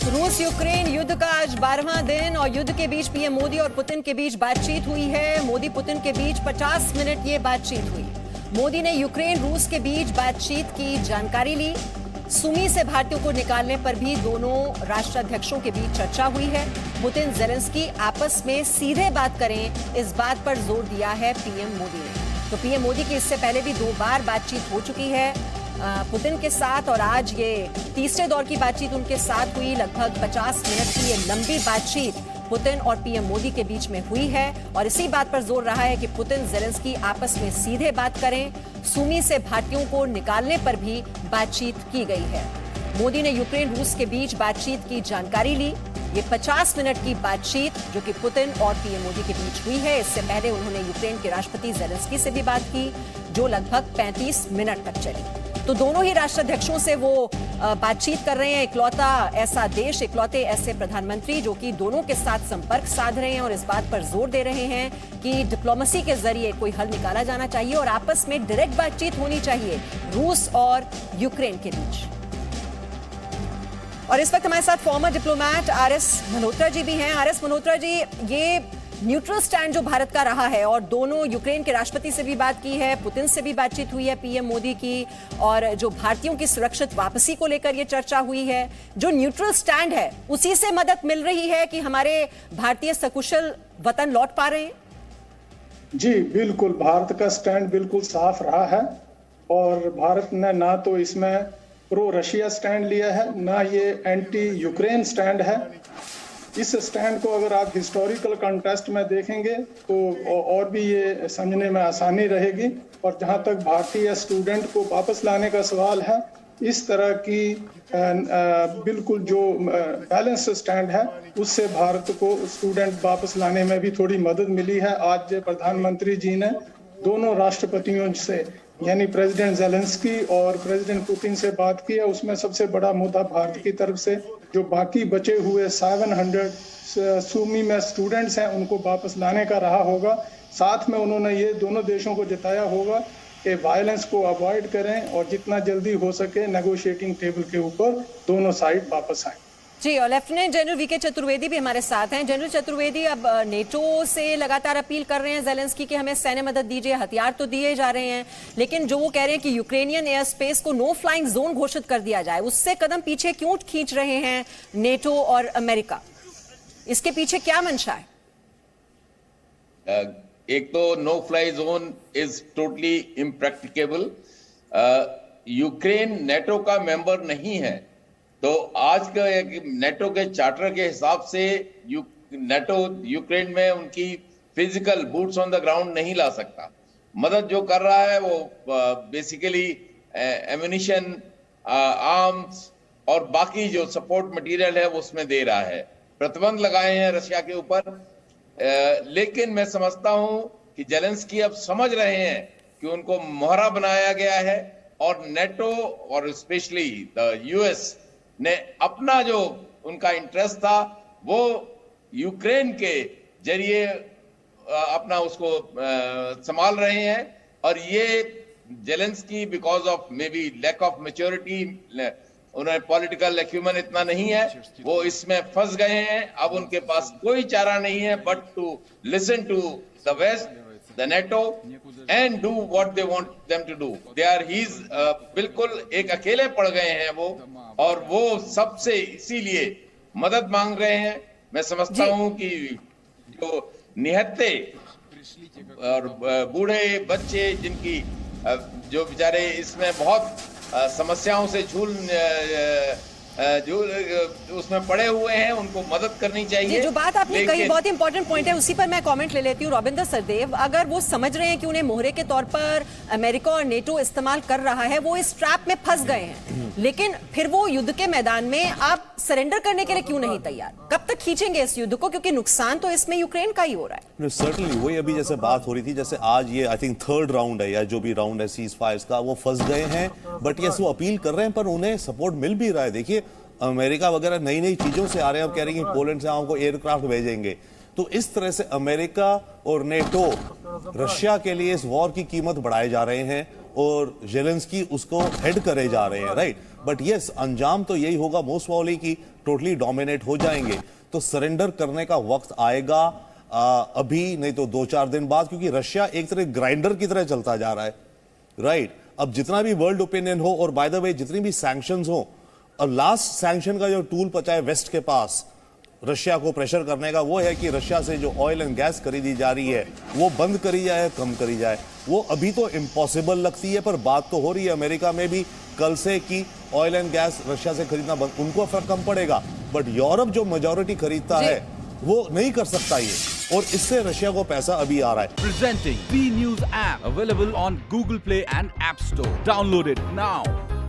रूस यूक्रेन युद्ध का आज 12वां दिन और युद्ध के बीच पीएम मोदी और पुतिन के बीच बातचीत हुई है। मोदी पुतिन के बीच 50 मिनट ये बातचीत हुई। मोदी ने यूक्रेन रूस के बीच बातचीत की जानकारी ली। सुमी से भारतीयों को निकालने पर भी दोनों राष्ट्राध्यक्षों के बीच चर्चा हुई है। पुतिन जेलेंस्की आपस में सीधे बात करें, इस बात पर जोर दिया है पीएम मोदी ने। तो पीएम मोदी की इससे पहले भी 2 बार बातचीत हो चुकी है पुतिन के साथ, और आज ये तीसरे दौर की बातचीत उनके साथ हुई। लगभग 50 मिनट की ये लंबी बातचीत पुतिन और पीएम मोदी के बीच में हुई है और इसी बात पर जोर रहा है कि पुतिन जेलेंस्की आपस में सीधे बात करें। सुमी से भारतीयों को निकालने पर भी बातचीत की गई है। मोदी ने यूक्रेन रूस के बीच बातचीत की जानकारी ली। ये 50 मिनट की बातचीत जो कि पुतिन और पीएम मोदी के बीच हुई है। इससे पहले उन्होंने यूक्रेन के राष्ट्रपति जेलेंस्की से भी बात की जो लगभग 35 मिनट तक चली। तो दोनों ही राष्ट्राध्यक्षों से वो बातचीत कर रहे हैं। इकलौता ऐसा देश, इकलौते ऐसे प्रधानमंत्री जो कि दोनों के साथ संपर्क साध रहे हैं और इस बात पर जोर दे रहे हैं कि डिप्लोमेसी के जरिए कोई हल निकाला जाना चाहिए और आपस में डायरेक्ट बातचीत होनी चाहिए रूस और यूक्रेन के बीच। और इस वक्त हमारे साथ farmer diplomat RS Malhotra ji भी हैं। आरएस मल्होत्रा जी, ये न्यूट्रल स्टैंड जो भारत का रहा है और दोनों यूक्रेन के राष्ट्रपति से भी बात की है, पुतिन से भी बातचीत हुई है पीएम मोदी की, और जो भारतीयों की सुरक्षित वापसी को लेकर ये चर्चा हुई है, जो न्यूट्रल स्टैंड है उसी से मदद मिल रही है कि हमारे भारतीय सकुशल वतन लौट पा रहे हैं? जी बिल्कुल, भारत का स्टैंड बिल्कुल साफ रहा है और भारत ने ना तो इसमें प्रो रशिया स्टैंड लिया है, ना ये एंटी यूक्रेन स्टैंड है। इस स्टैंड को अगर आप हिस्टोरिकल कॉन्टेक्स्ट में देखेंगे तो और भी ये समझने में आसानी रहेगी। और जहां तक भारतीय स्टूडेंट को वापस लाने का सवाल है, इस तरह की बिल्कुल जो बैलेंस स्टैंड है उससे भारत को स्टूडेंट वापस लाने में भी थोड़ी मदद मिली है। आज प्रधानमंत्री जी ने दोनों राष्ट्रपतियों से यानी प्रेसिडेंट जेलेंस्की और प्रेसिडेंट पुतिन से बात की है। उसमें सबसे बड़ा मुद्दा भारत की तरफ से जो बाकी बचे हुए 700 सुमी में स्टूडेंट्स हैं उनको वापस लाने का रहा होगा। साथ में उन्होंने ये दोनों देशों को जताया होगा कि वायलेंस को अवॉइड करें और जितना जल्दी हो सके नेगोशिएटिंग टेबल के ऊपर दोनों साइड वापस आए। जी, और लेफ्टिनेंट जनरल वीके चतुर्वेदी भी हमारे साथ हैं। जनरल चतुर्वेदी, अब नेटो से लगातार अपील कर रहे हैं जेलेंस्की कि हमें सैन्य मदद दीजिए, हथियार तो दिए जा रहे हैं, लेकिन जो वो कह रहे हैं कि यूक्रेनियन एयर स्पेस को नो फ्लाइंग जोन घोषित कर दिया जाए, उससे कदम पीछे क्यों खींच रहे हैं नेटो और अमेरिका? इसके पीछे क्या मंशा है? एक तो no fly zone is totally impracticable. Ukraine NATO का मेंबर नहीं है, तो आज के नेटो के चार्टर के हिसाब से नेटो यूक्रेन में उनकी physical boots on the ground नहीं ला सकता। मदद जो कर रहा है वो बेसिकली एम्यूनिशन, आर्म्स और बाकी जो सपोर्ट मटेरियल है वो उसमें दे रहा है। प्रतिबंध लगाए हैं रशिया के ऊपर, लेकिन मैं समझता हूं कि जेलेंस्की अब समझ रहे हैं कि उनको मोहरा बनाया गया है और नेटो और स्पेशली द यूएस ने अपना जो उनका इंटरेस्ट था वो यूक्रेन के जरिए अपना उसको संभाल रहे हैं। और ये Zelensky because of maybe lack of maturity, उन्हें पॉलिटिकल एक्यूमेन इतना नहीं है, वो इसमें फंस गए हैं। अब उनके पास कोई चारा नहीं है but to listen to the West, the NATO and do what they want them to do. They are बिल्कुल एक अकेले पड़ गए हैं वो, और वो सबसे इसीलिए मदद मांग रहे हैं। मैं समझता हूं कि जो निहत्ते और बूढ़े बच्चे जिनकी जो बेचारे इसमें बहुत समस्याओं से उसमें पड़े हुए हैं, उनको मदद करनी चाहिए। जो बात आपने कही बहुत इंपॉर्टेंट पॉइंट है, उसी पर मैं कमेंट ले लेती हूँ। रविंद्र सरदेव, अगर वो समझ रहे हैं कि उन्हें मोहरे के तौर पर अमेरिका और नेटो इस्तेमाल कर रहा है, वो इस ट्रैप में फंस गए हैं, लेकिन फिर वो युद्ध के मैदान में आप सरेंडर करने के लिए क्यों नहीं तैयार? कब तक खींचेंगे इस युद्ध को, क्योंकि नुकसान तो इसमें यूक्रेन का ही हो रहा है। सर्टनली वही अभी जैसे बात हो रही थी, जैसे आज ये आई थिंक 3rd राउंड है या जो भी राउंड है सीज फायर्स का, वो फंस गए हैं। बट यस, वो अपील कर रहे हैं पर उन्हें सपोर्ट मिल भी रहा है। देखिए अमेरिका वगैरह नई नई चीजों से आ रहे हैं, अब कह रहे हैं कि पोलैंड से हमको एयरक्राफ्ट भेजेंगे। तो इस तरह से अमेरिका और नेटो रशिया के लिए इस वॉर की कीमत बढ़ाए जा रहे हैं और जेलेंस्की उसको हेड करे जा रहे हैं, राइट। बट यस, अंजाम तो यही होगा मोस्ट प्रॉबली कि टोटली डोमिनेट हो जाएंगे। तो सरेंडर करने का वक्त आएगा अभी नहीं तो 2-4 दिन बाद, क्योंकि रशिया एक तरह ग्राइंडर की तरह चलता जा रहा है, राइट। अब जितना भी वर्ल्ड ओपिनियन हो और बाय द वे जितनी भी सैंक्शंस हो, और लास्ट सैंक्शन का जो टूल बचा है वेस्ट के पास रशिया को प्रेशर करने का, वो है कि रशिया से जो ऑयल एंड गैस खरीदी जा रही है वो बंद करी जाए, कम करी जाए। वो अभी तो इम्पॉसिबल लगती है, पर बात तो हो रही है अमेरिका में भी कल से कि ऑयल एंड गैस रशिया से खरीदना बंद, उनको फर्क कम पड़ेगा। बट यूरोप जो मेजॉरिटी खरीदता है वो नहीं कर सकता ये, और इससे रशिया को पैसा अभी आ रहा है। Presenting V News app available on Google Play and App Store. Download it now.